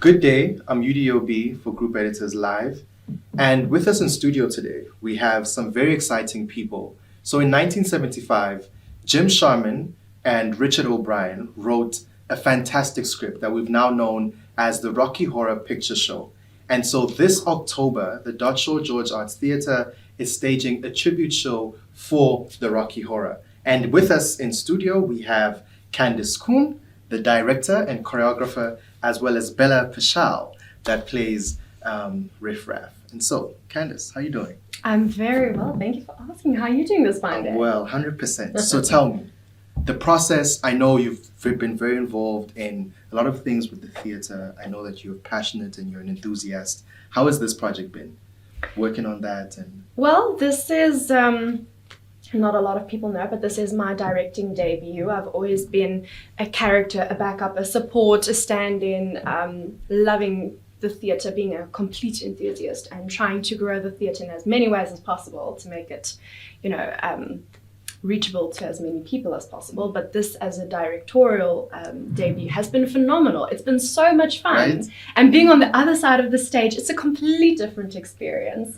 Good day, I'm UDOB for Group Editors Live. And with us in studio today, we have some very exciting people. So in 1975, Jim Sharman and Richard O'Brien wrote a fantastic script that we've now known as the Rocky Horror Picture Show. And so this October, the Dotsure George Arts Theatre is staging a tribute show for the Rocky Horror. And with us in studio, we have Candice Koen, the director and choreographer, as well as Bella Pashal, that plays Riff Raff. And so, Candice, how are you doing? I'm very well, thank you for asking. How are you doing this fine day? Well, 100%. So tell me, the process, I know you've been very involved in a lot of things with the theatre. I know that you're passionate and you're an enthusiast. How has this project been? Working on that and... Well, this is, not a lot of people know, but this is my directing debut. I've always been a character, a backup, a support, a stand-in, loving the theatre, being a complete enthusiast and trying to grow the theatre in as many ways as possible to make it, reachable to as many people as possible. But this as a directorial debut has been phenomenal. It's been so much fun. Right. And being on the other side of the stage, it's a completely different experience.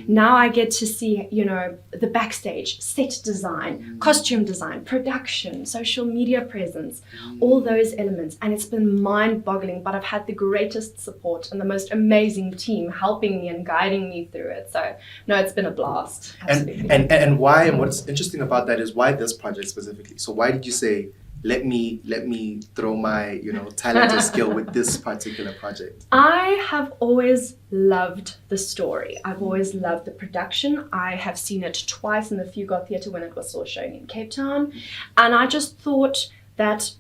Now I get to see, the backstage, set design, costume design, production, social media presence, all those elements. And it's been mind-boggling, but I've had the greatest support and the most amazing team helping me and guiding me through it. So no, it's been a blast. Absolutely. And why, and what's interesting about that is why this project specifically? So why did you say, let me throw my talent and skill with this particular project? I have always loved the story. I've always loved the production. I have seen it twice in the Fugard Theatre when it was still shown in Cape Town. And I just thought that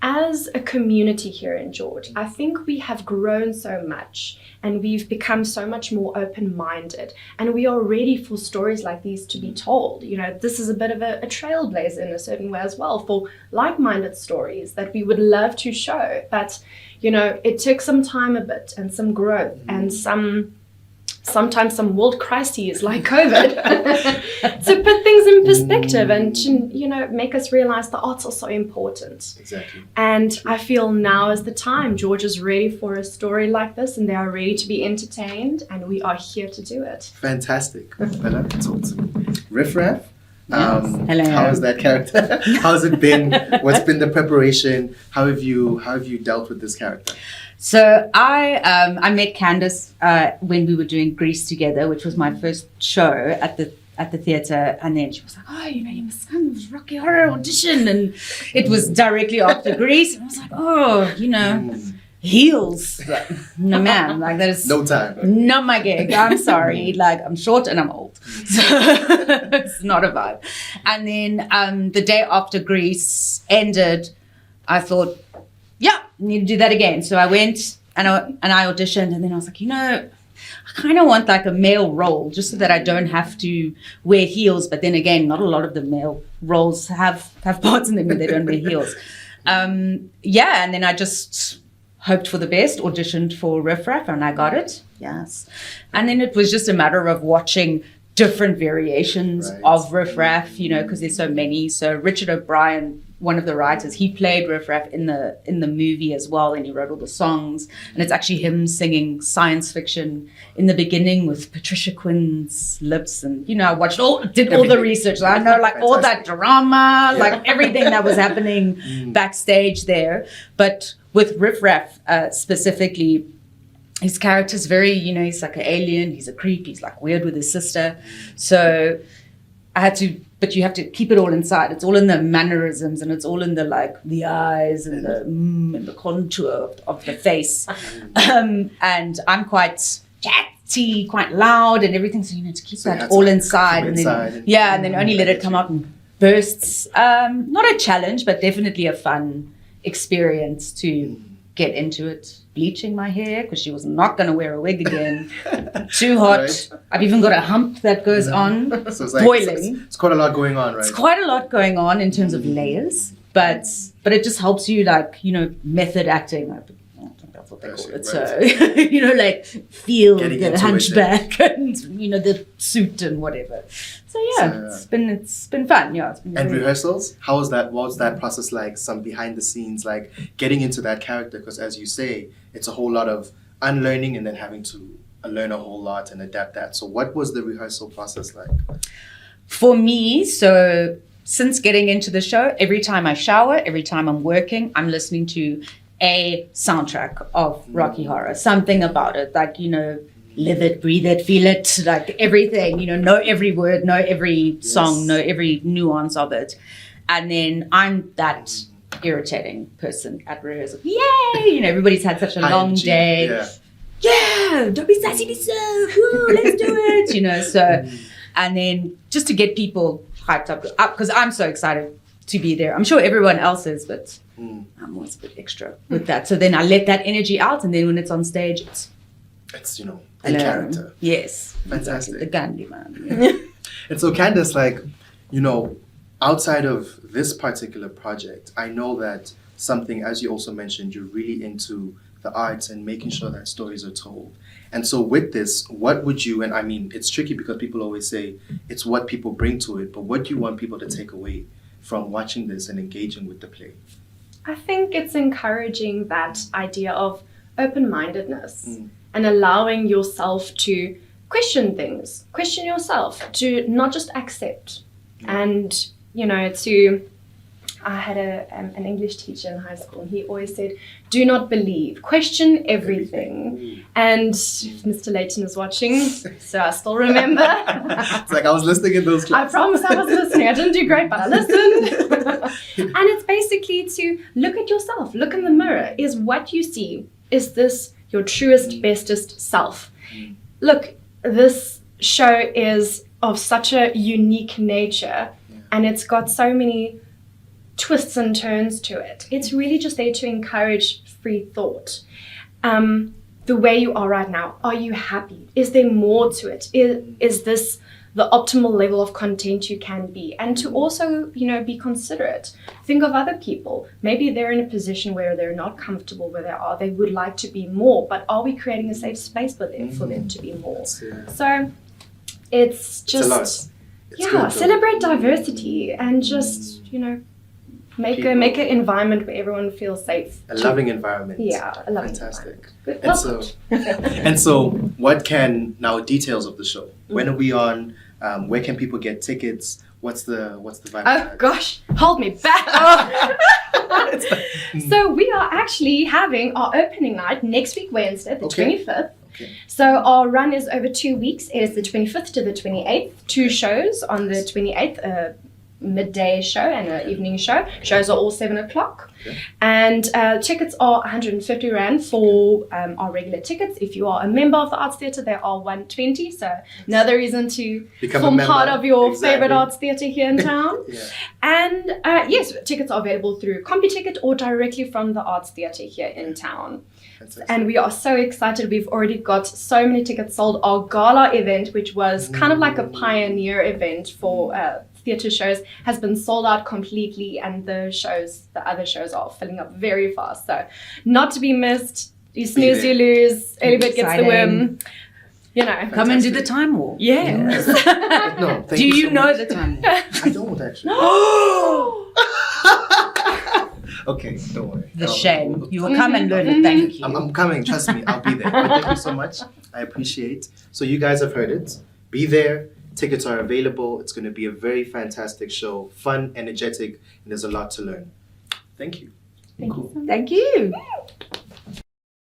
as a community here in George, I think we have grown so much and we've become so much more open-minded, and we are ready for stories like these to be told. This is a bit of a trailblazer in a certain way as well for like-minded stories that we would love to show. But, it took some time a bit and some growth and sometimes some world crises like COVID to put things in perspective and to, make us realize the arts are so important. Exactly. And I feel now is the time. George is ready for a story like this and they are ready to be entertained, and we are here to do it. Fantastic. Bella, talk to me. Riff Raff? Yes. Hello. How is that character? How's it been? What's been the preparation? How have you dealt with this character? So I met Candice when we were doing Grease together, which was my first show at the theatre, and then she was like, "Oh, you must come to Rocky Horror audition," and it was directly after Grease, and I was like, "Oh, heels, no ma'am, like that is No time. not my gig. I'm sorry, like I'm short and I'm old, so it's not a vibe." And then the day after Grease ended, I thought, yeah, need to do that again. So I went and I auditioned, and then I was like, I kind of want like a male role just so that I don't have to wear heels. But then again, not a lot of the male roles have parts in them where they don't wear heels. And then I just hoped for the best, auditioned for Riff Raff, and I got it. Yes. And then it was just a matter of watching different variations of Riff Raff, because there's so many. So Richard O'Brien, one of the writers, he played Riff Raff in the movie as well, and he wrote all the songs. And it's actually him singing science fiction in the beginning with Patricia Quinn's lips. And I watched did all the research. So I know all that drama, like everything that was happening backstage there. But with Riff Raff specifically, his character's very, he's like an alien, he's a creep, he's like weird with his sister. So but you have to keep it all inside. It's all in the mannerisms, and it's all in the eyes and the contour of the face. And I'm quite chatty, quite loud and everything. So to keep that all inside. And then only let it come out in bursts. Not a challenge, but definitely a fun experience to get into it. Bleaching my hair because she was not going to wear a wig again. Too hot. Right. I've even got a hump that goes on. So it's boiling. It's quite a lot going on, right? It's quite a lot going on in terms of layers, but it just helps you method acting. That's what they Bless call you, it. So, like feel Getting the into it, hunchback and, the suit and whatever. So, it's been fun. Yeah. It's been And really- rehearsals? How was that? What was that process like? Some behind the scenes, like getting into that character? Because as you say, it's a whole lot of unlearning and then having to learn a whole lot and adapt that. So what was the rehearsal process like? For me, so since getting into the show, every time I shower, every time I'm working, I'm listening to a soundtrack of Rocky Horror. Something about it, like, live it, breathe it, feel it, like everything, know every word, know every song, know every nuance of it. And then I'm that irritating person at rehearsal. Yay! Everybody's had such a long energy, day. Yeah, don't be sassy, be so, whoo, let's do it, so, and then just to get people hyped up, because I'm so excited to be there. I'm sure everyone else is, but I'm always a bit extra with that. So then I let that energy out, and then when it's on stage, it's in character. Yes. Fantastic. The Gandhi man. Yeah. And so Candice, outside of this particular project, I know that something, as you also mentioned, you're really into the arts and making sure that stories are told. And so with this, what would you, and I mean, it's tricky because people always say it's what people bring to it, but what do you want people to take away from watching this and engaging with the play? I think it's encouraging that idea of open-mindedness and allowing yourself to question things, question yourself, to not just accept. And, I had an English teacher in high school, and he always said, do not believe, question everything. And Mr. Layton is watching, so I still remember. It's like I was listening in those I classes. promise I was listening. I didn't do great, but I listened. And it's basically to look at yourself, look in the mirror. Is what you see, is this your truest, bestest self? Look, this show is of such a unique nature, and it's got so many twists and turns to it. It's really just there to encourage free thought. The way you are right now, are you happy? Is there more to it? Is this the optimal level of content you can be? And to also, be considerate. Think of other people. Maybe they're in a position where they're not comfortable where they are. They would like to be more, but are we creating a safe space for them to be more? So it's just, it's a lot. It's good, though. Celebrate diversity and just, make an environment where everyone feels safe. A loving environment. Yeah, a loving Fantastic. environment. And so what can, now details of the show. When are we on? Where can people get tickets? What's the vibe? Oh gosh, hold me back. So we are actually having our opening night next week, Wednesday, the 25th. Okay. So our run is over 2 weeks. It is the 25th to the 28th. 2 shows on the 28th, midday show and an evening show. Shows are all 7 o'clock. Okay. And tickets are 150 Rand for our regular tickets. If you are a member of the Arts Theatre, they are 120. So another reason to Become form a member. part of your Exactly. favorite arts theatre here in town. Yeah. And yes, tickets are available through CompuTicket or directly from the Arts Theatre here in town. Fantastic. And we are so excited. We've already got so many tickets sold. Our gala event, which was kind of like a pioneer event for theatre shows, has been sold out completely, and the other shows are filling up very fast. So not to be missed. You snooze, you lose. Early bird gets the win. Come and do the time warp. Yes. No, thank Do you so know much. the time warp? I don't actually. Okay, don't worry. The shame. You will come and learn it. Thank you. I'm coming, trust me, I'll be there. But thank you so much. I appreciate. So you guys have heard it. Be there. Tickets are available. It's going to be a very fantastic show. Fun, energetic, and there's a lot to learn. Thank you. Thank you so much. Thank you.